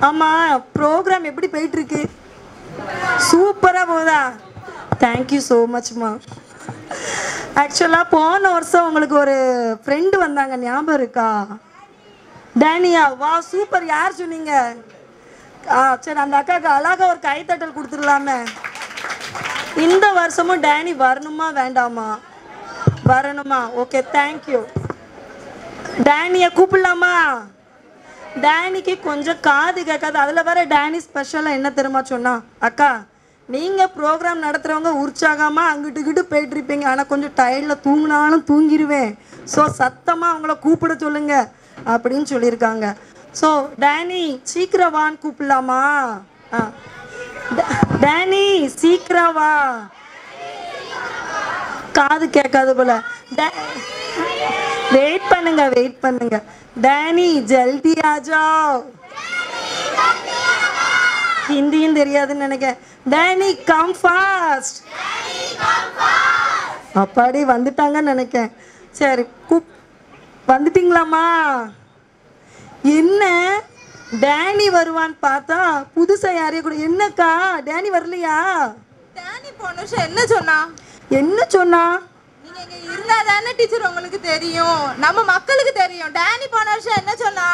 ஆமாம், ப்ரோக்ராம் எப்படி போயிட்டுருக்கு? சூப்பராக போகுதா? தேங்க்யூ ஸோ மச்மா. ஆக்சுவலாக போன வருஷம் உங்களுக்கு ஒரு ஃப்ரெண்டு வந்தாங்க, ஞாபகம் இருக்கா? டேனியா. வா சூப்பர். யார் சொன்னீங்க? சரி, அந்த அக்காவுக்கு அழகாக ஒரு கைத்தட்டல் கொடுத்துடலாமே. இந்த வருஷமும் டேனி வரணுமா வேண்டாமா? வரணுமா? Okay, thank you. டேனியை கூப்பிடலாமா? டேனிக்கு கொஞ்சம் காது கேட்காது. அதில் வேற டேனி ஸ்பெஷலாக என்ன தெரியுமா சொன்னா, அக்கா நீங்கள் ப்ரோக்ராம் நடத்துகிறவங்க உற்சாகமாக அங்கிட்டுக்கிட்டு போயிட்டுருப்பீங்க, ஆனால் கொஞ்சம் டயர்டில் தூங்கினாலும் தூங்கிடுவேன். ஸோ சத்தமாக அவங்கள கூப்பிட சொல்லுங்க அப்படின்னு சொல்லியிருக்காங்க. ஸோ டேனி சீக்கிரம் வான்னு கூப்பிடலாமா? டேனி சீக்கிரம் வா. காது கேட்காது போல. வெயிட் பண்ணுங்க. டேனி ஜல்தி ஆஜா. ஹிந்தியும் தெரியாதுன்னு நினைக்கிறேன். Danny come fast. அப்பாடி வந்துட்டாங்கன்னு நினைக்கிறேன். சரி, வந்துட்டீங்களாம்மா? என்ன டேனி வருவான்னு பார்த்தா புதுசாக யாரையும் கூட. என்னக்கா டேனி வரலையா? டேனி போன வருஷம் என்ன சொன்னா? நீங்க இங்க இருந்தா தானே டீச்சர் உங்களுக்கு தெரியும், நம்ம மக்களுக்கு தெரியும். டேனி போன வருஷம் என்ன சொன்னா?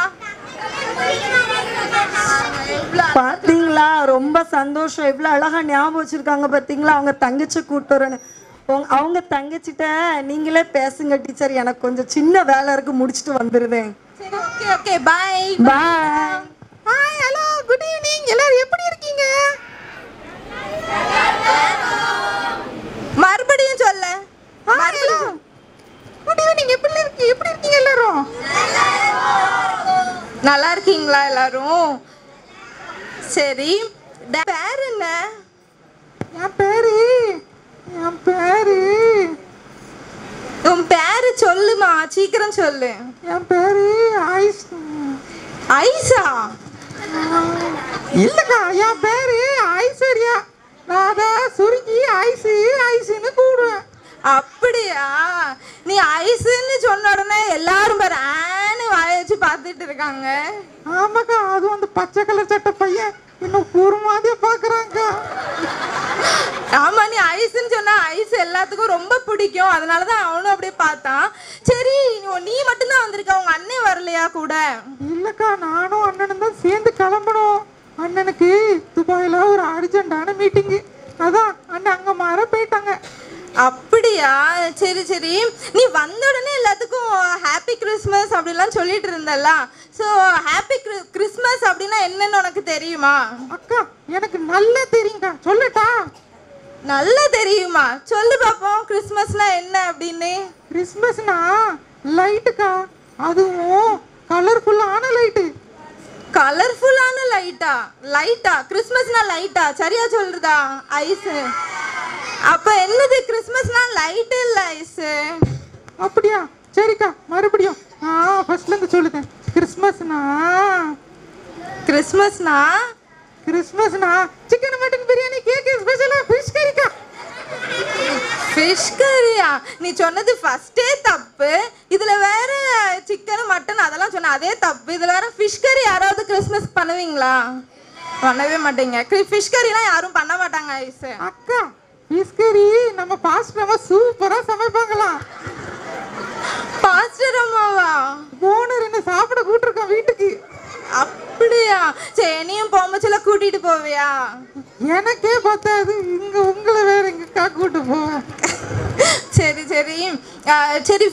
பாத்தீங்களா? ரொம்ப சந்தோஷம். எவ்வளவு அழகா ஞாபகம் வச்சிருக்காங்க பாத்தீங்களா? அவங்க தங்கச்சி கூட்டு வரேன்னு. அவங்க தங்கச்சிட்ட நீங்களே பேசுங்க டீச்சர், எனக்கு கொஞ்சம் சின்ன வேலை இருக்கு, முடிச்சுட்டு வந்துருவேன். சரி, okay bye. Hi, hello, good evening. எல்லாரும் எப்படி இருக்கீங்க? மறுபடியும் சொல்ல. Good evening. எப்படி இருக்கீங்க எல்லாரும்? நல்லா இருக்கீங்களா எல்லாரும்? சரி, பேர் என்ன? என் பேரு உன் பேரு சொல்லுமா, சீக்கிரம் சொல்லு. என் பேரு ஐஸ். ஐஸா? இல்லக்கா, என் பேரு ஐஸ்வர்யா. நான் அதை சுருக்கி ஐஸ்ன்னு கூடுவேன். அப்படியா? நீ ஐஸ்ன்னு சொன்ன உடனே எல்லாரும் பாரு ஆன்னு வாய வச்சு பார்த்துட்டு இருக்காங்க. ஆமாக்கா, அதுவும் அந்த பச்சை கலர் சட்டை பையன் இன்னும் ஒரு மாதிரியா பாக்குறாங்க. ஆமா, நீ ஐஸ்ன்னு சொன்னா ஐஸ் எல்லாத்துக்கும் ரொம்ப பிடிக்கும், அதனாலதான் அவனும் அப்படியே பார்த்தான். சரி, நீ மட்டும்தான் வந்திருக்க, உங்க அண்ணன் வரலையா கூட? இல்லக்கா, நானும் அண்ணனும் தான் சேர்ந்து கிளம்பணும். அண்ணனுக்கு துபாயில ஒரு அர்ஜென்டான மீட்டிங்கு, அதான் அண்ணன் அங்க மாற போயிட்டாங்க. அப்படியா? சரி சரி, நீ வந்த உடனே எல்லாத்துக்கும் ஹாப்பி கிறிஸ்மஸ் அப்படிலாம் சொல்லிட்டு இருந்தல்ல. ஸோ ஹாப்பி கிறிஸ்மஸ் அப்படின்னா என்னன்னு உனக்கு தெரியுமா? அக்கா, எனக்கு நல்லா தெரியுங்க, சொல்லட்டா? நல்லா தெரியுமா? சொல்லு பாப்போம், கிறிஸ்மஸ்னா என்ன அப்படின்னு. கிறிஸ்மஸ்னா லைட்டுக்கா, அதுவும் கலர்ஃபுல்லான லைட்டு. கலர்ஃபுல்லான லைட்டா? கிறிஸ்மஸ்னா லைட்டா? சரியா சொல்றதா? ஐஸ். அப்ப என்னது கிறிஸ்மஸ்னா லைட் இல்ல ஐஸ்? அப்படியா? சரிக்கா, மறுபடியும் ஃபர்ஸ்ட்ல இருந்து சொல்லுங்க. கிறிஸ்மஸ்னா சிக்கன் மட்டன் பிரியாணி, கேக், ஸ்பெஷலா ஃபிஷ் கறிக்கா. ஃபிஷ் கறியா? நீ சொன்னது ஃபர்ஸ்டே தப்பு. இதுல வேற சிக்கன் மட்டன் அதெல்லாம் சொன்ன, அதே தப்பு. இதுல வேற ஃபிஷ் கறி. யாராவது கிறிஸ்மஸ் பண்ணுவீங்களா? பண்ணவே மாட்டீங்க. ஃபிஷ் கறிலாம் யாரும் பண்ண மாட்டாங்க ஐஸ். அக்கா, ஃபிஷ் கறி நம்ம பாஸ்டர் அம்மா சூப்பரா சமைப்பாங்களா. பாஸ்டர் அம்மாவா? ஓனர் என்ன சாப்பிட கூட்டிருக்கோம் வீட்டுக்கு. அப்படியா? சரி, நீயும் பொம்பச்சில கூட்டிட்டு போவியா? எனக்கே பார்த்தாது, இங்க உங்களை வேற எங்கக்கா கூட்டு போவேன். சரி சரி சரி,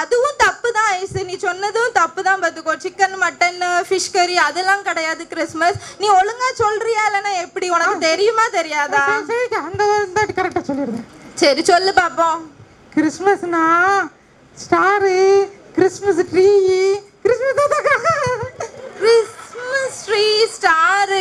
அதுவும் தப்பு தான் ஐஸ். நீ சொன்னதும் தப்பு தான் பார்த்துக்கோ. சிக்கன் மட்டன் ஃபிஷ் கறி அதெல்லாம் கிடையாது கிறிஸ்மஸ். நீ ஒழுங்கா சொல்றியா இல்லைன்னா எப்படி? உனக்கு தெரியுமா தெரியாதா? சரிக்கா, அந்த கரெக்டா சொல்லிடுறேன். சரி சொல்லு பாப்போம். கிறிஸ்மஸ்னா star, Christmas tree, Christmas tree, star,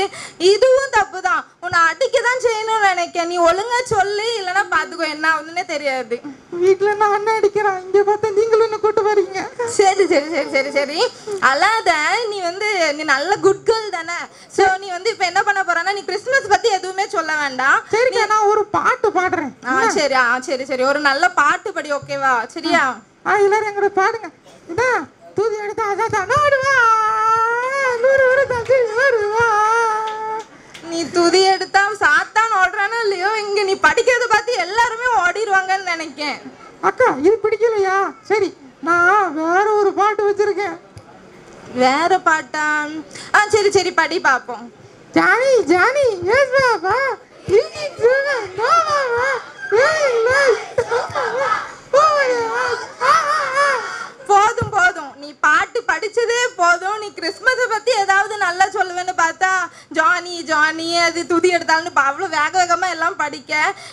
இதுவும் தப்பு தான். உன்னை அடிக்க தான் செய்யணும்னு நினைக்க. நீ ஒழுங்கா சொல்லு, இல்லைன்னா பாத்துக்கோ என்ன ஆகுதுன்னே தெரியாது. வீட்டுல நான் அண்ணன் அடிக்கிறான், இங்க பார்த்தா நீங்களும் என்ன கூட்டு வரீங்க. சரி சரி சரி சரி சரி, அல்லாத நீ நல்ல குட் கேர்ள் தானே. ஸோ நீ இப்ப என்ன பண்ண போறன்னா, நீ கிறிஸ்மஸ் பத்தி எதுவுமே சொல்ல வேண்டாம். சரிக்கா, நான் ஒரு பாட்டு பாடுறேன். சரி சரி சரி, ஒரு நல்ல பாட்டு படி, ஓகேவா? சரியா? எல்லாரும் எங்கூட பாடுங்க. இதான் தூதி எடுத்து அதான் பெங்களூரு தம்பி வருவா. நீ துதி எடுத்தா சாத்தான் ஓடுறானோ இல்லையோ, இங்க நீ படிக்கிறத பார்த்து எல்லாருமே ஓடிடுவாங்கன்னு நினைக்கேன். அக்கா இது பிடிக்கலையா? சரி, நான் வேற ஒரு பாட்டு வச்சிருக்கேன். வேற பாட்டா? சரி சரி, படி பாப்போம். ஜானி ஜானி எஸ் பாபா இனி சுனா நோ பாபா ஏய் லை. போதும் போதும், நீ பாட்டு படிச்சதே போதும். நீ கிறிஸ்மஸை பத்தி ஏதாவது நல்லா சொல்லுவேன்னு பார்த்தா ஜானி ஜானி அது துதி எடுத்தாலும் அவ்வளோ வேக வேகமா எல்லாம் படிக்க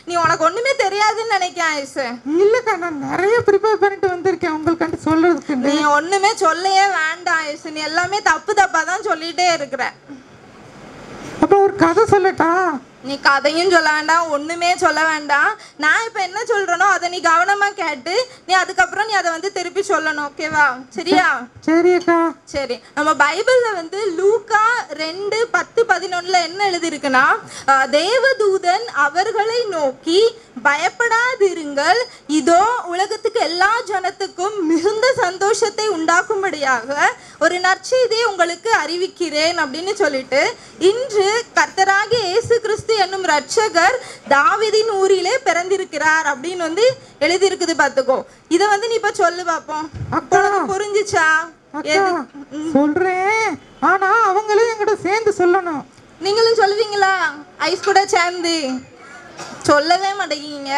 நீ உனக்கு ஒண்ணுமே தெரியாதுன்னு நினைக்கிறேன் ஐசு. இல்லக்கா, நான் நிறைய ப்ரிப்பேர் பண்ணிட்டு வந்திருக்கேன் உங்களுக்கு சொல்றதுக்கு. நீ ஒண்ணுமே சொல்லவே வேண்டாம் ஐசு, நீ எல்லாமே தப்பு தப்பா தான் சொல்லிட்டே இருக்கிற. அப்ப ஒரு கதை சொல்லட்டா? நீ கதையும் சொல்ல வேண்டாம், ஒண்ணுமே சொல்ல வேண்டாம். நான் இப்ப என்ன சொல்றேனோ அதை நீ கவனமா கேட்டு நீ அதுக்கப்புறம் நீ அதை வந்து திருப்பி சொல்லணும், ஓகேவா? சரியா? சரி அக்கா. சரி, நம்ம பைபிள்ல வந்து லூக்கா 2:10-11 என்ன எழுதி இருக்குன்னா, தேவதூதன் அவர்களை நோக்கி பயப்படாதிருங்கள், இதோ உலகத்துக்கு எல்லா ஜனத்துக்கும் மிகுந்த சந்தோஷத்தை உண்டாக்கும்படியாக ஒரு நற்செய்தியை உங்களுக்கு அறிவிக்கிறேன் அப்படின்னு சொல்லிட்டு, இன்று கர்த்தராகிய இயேசு கிறிஸ்து என்னும் ரட்சகர் தாவீதின் ஊரிலே பிறந்திருக்கிறார் அப்படின்னு வந்து எழுதி இருக்குது. பாத்துக்கோ, இத வந்து நீ இப்ப சொல்லு பாப்போம். அக்கா புரிஞ்சுச்சா? சொல்றேன், ஆனா அவங்களும் என்கிட்ட சேர்ந்து சொல்லணும். நீங்களும் சொல்லுவீங்களா ஐஸ் கூட சேர்ந்து? சொல்லவே மாட்டேங்க,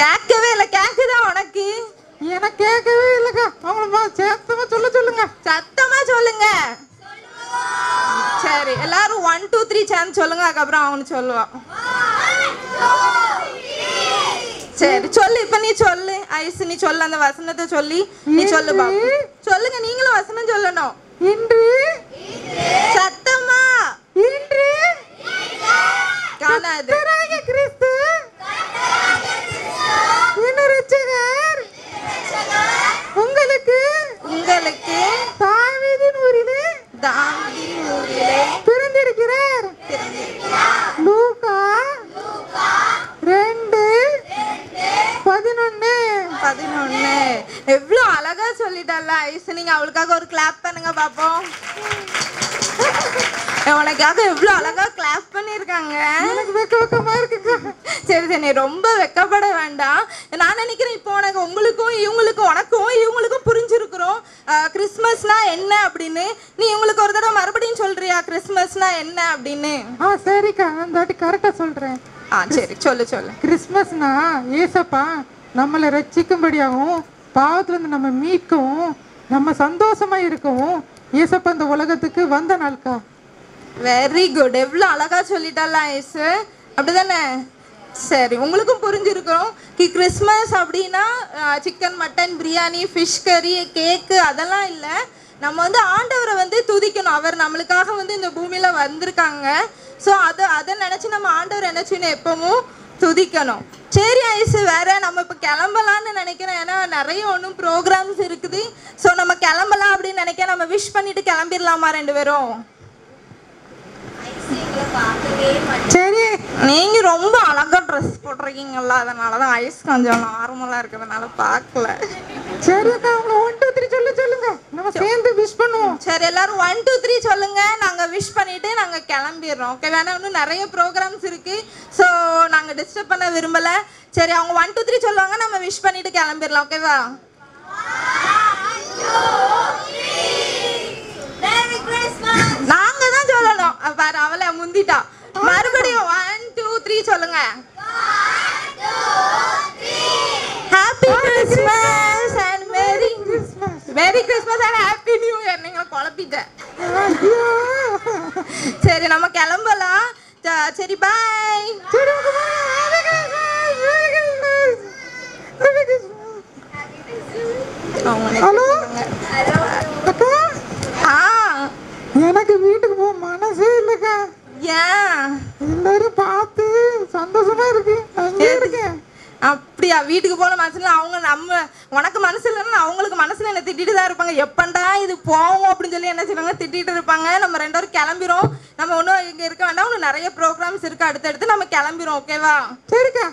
கேட்கவே இல்லை. கேக்குதா உனக்கு? எனக்கு கேட்கவே இல்லக்கா. அவங்கள சத்தமா சொல்லுங்க. சத்தமா சொல்லுங்க. சரி, எல்லாரும் 1 2 3 சேர்ந்து சொல்லுங்க, அதுக்கப்புறம் அவனு சொல்லுவான். சரி சொல்லு, இப்ப நீ சொல்லு ஐஸ், நீ சொல்லு, அந்த வசனத்தை சொல்லி நீ சொல்லு பாப்பு. சொல்லுங்க, நீங்களும் வசனம் சொல்லணும். இன்று சத்தமா. இன்று காணாது கிறிஸ்து ரட்சகர் உங்களுக்கு உங்களுக்கு தாவீதின் ஊரிலே பிறந்திருக்கிறார். லூக்கா 2:11 எவ்வளவு அழகா சொல்லிட்டல்ல ஐஸ். நீங்க அவளுக்காக ஒரு கிளாப் பண்ணுங்க பாப்போம். உனக்காக எவ்வளவு அழகா கிளாப் பண்ணிருக்காங்க. எனக்கு வெக்கமா இருக்கு. சரி சரி, நீ ரொம்ப வெக்கப்பட வேண்டாம். நான் நினைக்கிறேன் இப்போ உங்களுக்கும் இவங்களுக்கும் உனக்கும் இவங்களுக்கும் புரிஞ்சிருக்கிறோம் கிறிஸ்மஸ்னா என்ன அப்படின்னு. நீ இவங்களுக்கு ஒரு தடவை மறுபடியும் சொல்றியா கிறிஸ்மஸ்னா என்ன அப்படின்னு? சரிக்கா, அந்த வாட்டி கரெக்டா சொல்றேன். சரி சொல்லு சொல்லு. கிறிஸ்மஸ்னா ஏசப்பா நம்மளை ரட்சிக்கும்படியாகவும் பாவத்துல இருந்து நம்ம மீட்கவும் நம்ம சந்தோஷமா இருக்கவும் ஏசப்பா இந்த உலகத்துக்கு வந்த நாள்க்கா. வெரி குட், எவ்வளோ அழகா சொல்லிட்டால ஐஸ், அப்படிதானே? சரி, உங்களுக்கும் புரிஞ்சிருக்கிறோம் கிறிஸ்மஸ் அப்படின்னா சிக்கன் மட்டன் பிரியாணி ஃபிஷ் கறி கேக்கு அதெல்லாம் இல்லை. நம்ம வந்து ஆண்டவரை வந்து துதிக்கணும். அவர் நம்மளுக்காக வந்து இந்த பூமியில வந்திருக்காங்க. ஸோ அதை நினைச்சு நம்ம ஆண்டவர் நினைச்சுன்னு எப்பவும் துதிக்கணும். சரி ஐஸ், வேற நம்ம இப்போ கிளம்பலான்னு நினைக்கிறேன். ஏன்னா நிறைய ஒன்றும் ப்ரோக்ராம்ஸ் இருக்குது. ஸோ நம்ம கிளம்பலாம் அப்படின்னு நினைக்கிறேன். நம்ம விஷ் பண்ணிட்டு கிளம்பிடலாமா 2 பேரும்? சரி, நீங்க ரொம்ப அழகா ட்ரெஸ் போட்டிருக்கீங்கல்ல, அதனாலதான் ஐஸ் கொஞ்சம் நார்மலா இருக்கிறதுனால பார்க்கல. சரி அக்கா, 1 2 3 சொல்லுங்க, நம்ம சேர்ந்து விஷ் பண்ணுவோம். சரி, எல்லாரும் 1 2 3 சொல்லுங்க. நாங்க விஷ் பண்ணிட்டு நாங்க கிளம்பிடுறோம். ஓகே, வேணா இன்னும் நிறைய ப்ரோக்ராம்ஸ் இருக்கு. ஸோ நாங்க டிஸ்டர்ப் பண்ண விரும்பல. சரி, அவங்க 1 2 3 சொல்லுவாங்க, நம்ம விஷ் பண்ணிட்டு கிளம்பிடலாம். ஓகேவா? நாங்க தான் சொல்லணும். பாரு, அவளை முந்திட்டா. மறுபடியும் 1 2 3 சொல்லுங்க. Happy Christmas and merry Christmas. Merry Christmas and happy new year. நீங்க குழப்பிட்டேன். சரி, நம்ம கிளம்பலாம். சரி, பாய். ஹலோ அக்கா, எனக்கு வீட்டுக்கு போக மனசே இல்லக்கா. ஏன்? எல்லாரும் பார்த்து சந்தோஷமா இருக்கு. அங்கே இருக்கேன். அப்படியா? வீட்டுக்கு போன மனசுல அவங்க உனக்கு மனசு இல்லைன்னா அவங்களுக்கு மனசுல என்ன திட்டிட்டு தான் இருப்பாங்க. எப்பண்டா இது போவோம் அப்படின்னு சொல்லி என்ன செய்வாங்க, திட்டிட்டு இருப்பாங்க. நம்ம 2 பேரும் கிளம்பிரும். நம்ம ஒன்றும் இங்கே இருக்க வேண்டாம். இன்னும் நிறைய ப்ரோக்ராம்ஸ் இருக்கு அடுத்தடுத்து. நம்ம கிளம்பிரும். ஓகேவா? சரிக்கா.